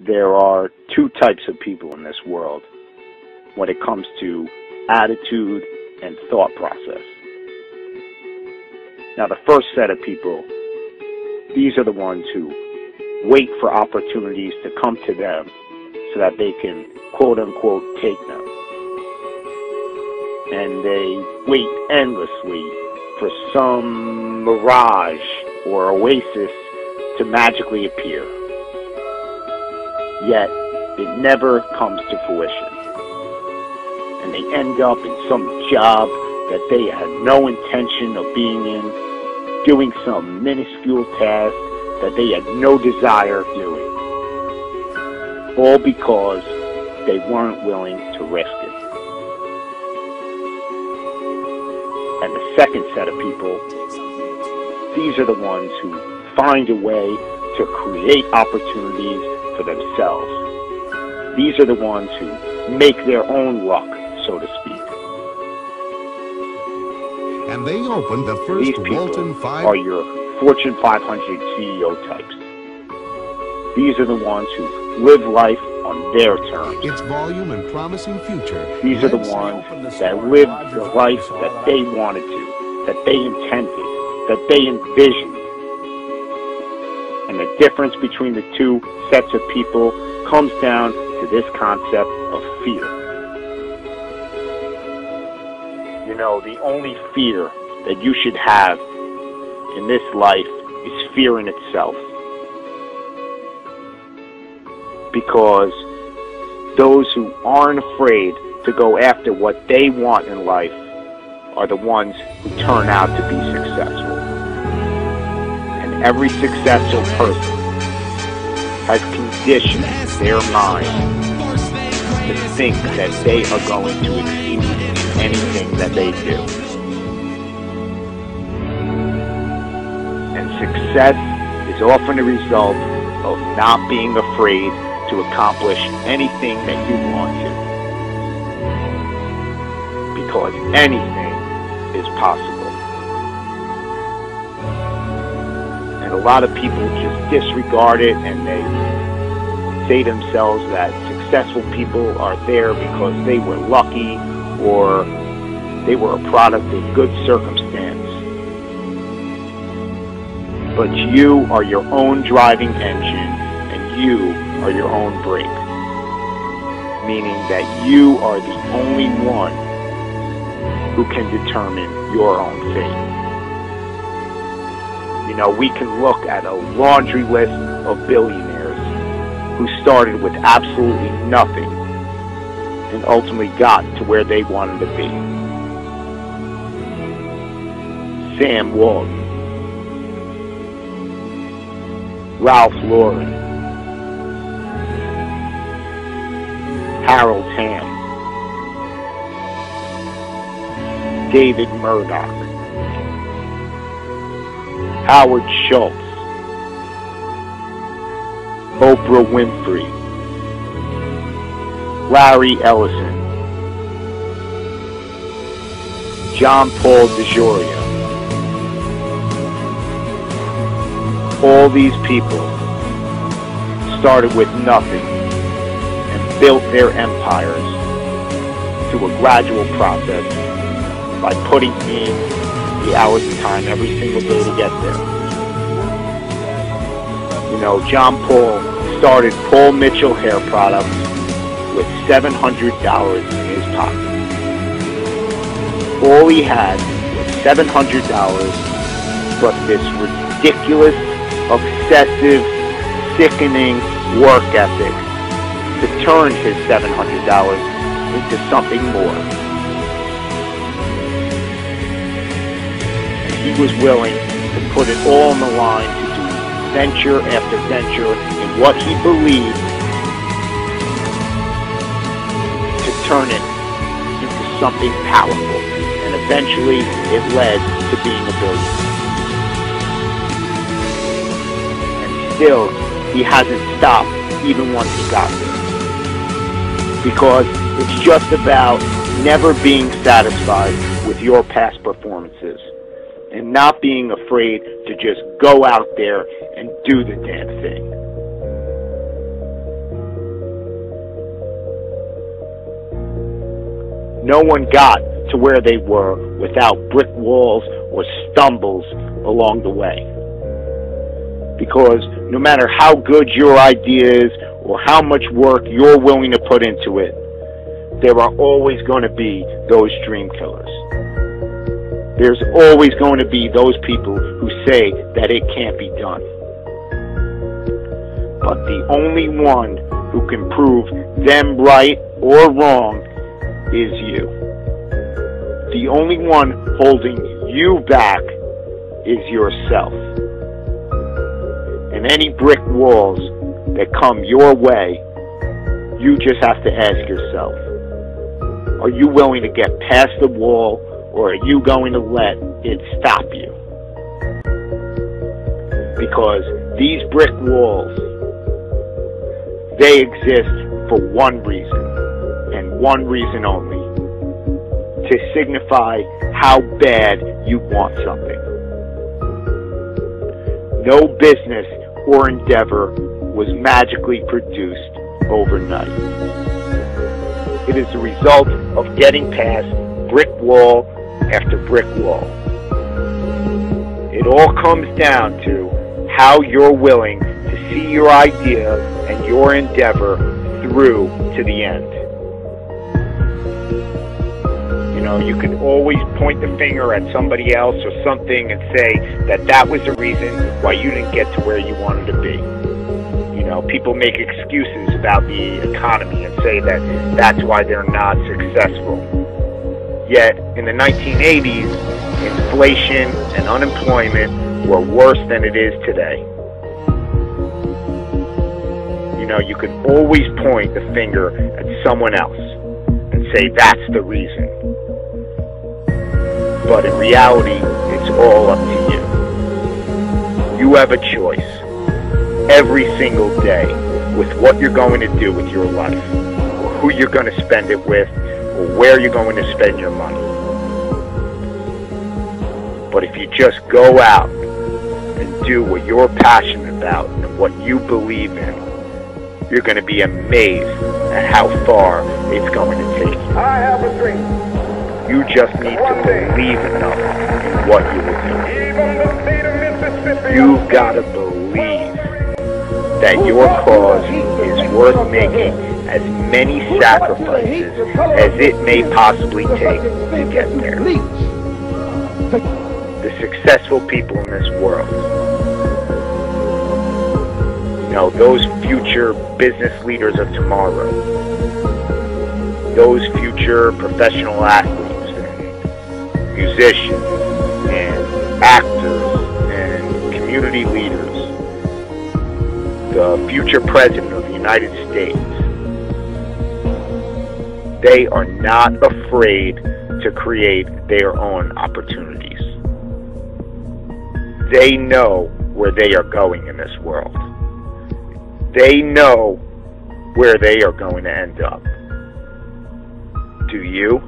There are two types of people in this world when it comes to attitude and thought process. Now, the first set of people, these are the ones who wait for opportunities to come to them so that they can, quote unquote, take them. And they wait endlessly for some mirage or oasis to magically appear. Yet, it never comes to fruition. And they end up in some job that they had no intention of being in, doing some minuscule task that they had no desire of doing. All because they weren't willing to risk it. And the second set of people, these are the ones who find a way to create opportunities for themselves. These are the ones who make their own luck, so to speak. And they opened the first These people Walton 5 are your Fortune 500 CEO types. These are the ones who live life on their terms. its volume and promising future. These are the ones that live the life that they wanted to, that they intended, that they envisioned. And the difference between the two sets of people comes down to this concept of fear. You know, the only fear that you should have in this life is fear in itself. Because those who aren't afraid to go after what they want in life are the ones who turn out to be successful. And every successful person has conditioned their mind to think that they are going to exceed in anything that they do. And success is often a result of not being afraid to accomplish anything that you want to. Because anything is possible. And a lot of people just disregard it, and they say to themselves that successful people are there because they were lucky or they were a product of good circumstance. But you are your own driving engine, and you are your own brake. Meaning that you are the only one who can determine your own fate. You know, we can look at a laundry list of billionaires who started with absolutely nothing and ultimately got to where they wanted to be. Sam Walton, Ralph Lauren, Harold Hamm, David Murdoch, Howard Schultz, Oprah Winfrey, Larry Ellison, John Paul DeJoria. All these people started with nothing and built their empires through a gradual process by putting in the hours of time every single day to get there. You know, John Paul started Paul Mitchell Hair Products with $700 in his pocket. All he had was $700 plus this ridiculous, obsessive, sickening work ethic to turn his $700 into something more. And he was willing to put it all on the line to do venture after venture in what he believed, to turn it into something powerful. And eventually it led to being a billionaire. Still, he hasn't stopped even once he got there. Because it's just about never being satisfied with your past performances and not being afraid to just go out there and do the damn thing. No one got to where they were without brick walls or stumbles along the way. Because no matter how good your idea is or how much work you're willing to put into it, there are always going to be those dream killers. There's always going to be those people who say that it can't be done. But the only one who can prove them right or wrong is you. The only one holding you back is yourself. And any brick walls that come your way, you just have to ask yourself, are you willing to get past the wall, or are you going to let it stop you? Because these brick walls, they exist for one reason, and one reason only, to signify how bad you want something. No business or endeavor was magically produced overnight. It is the result of getting past brick wall after brick wall. It all comes down to how you're willing to see your idea and your endeavor through to the end. You know, you can always point the finger at somebody else or something and say that that was the reason why you didn't get to where you wanted to be. You know, people make excuses about the economy and say that that's why they're not successful. Yet, in the 1980s, inflation and unemployment were worse than it is today. You know, you can always point the finger at someone else and say that's the reason. But in reality, it's all up to you. You have a choice every single day with what you're going to do with your life, or who you're going to spend it with, or where you're going to spend your money. But if you just go out and do what you're passionate about and what you believe in, you're going to be amazed at how far it's going to take you. I have a dream. You just need to believe enough in what you will do. You've got to believe that your cause is worth making as many sacrifices as it may possibly take to get there. The successful people in this world, you know, those future business leaders of tomorrow, those future professional athletes and musicians and actors and community leaders, the future president of the United States, they are not afraid to create their own opportunities. They know where they are going in this world. They know where they are going to end up. Do you?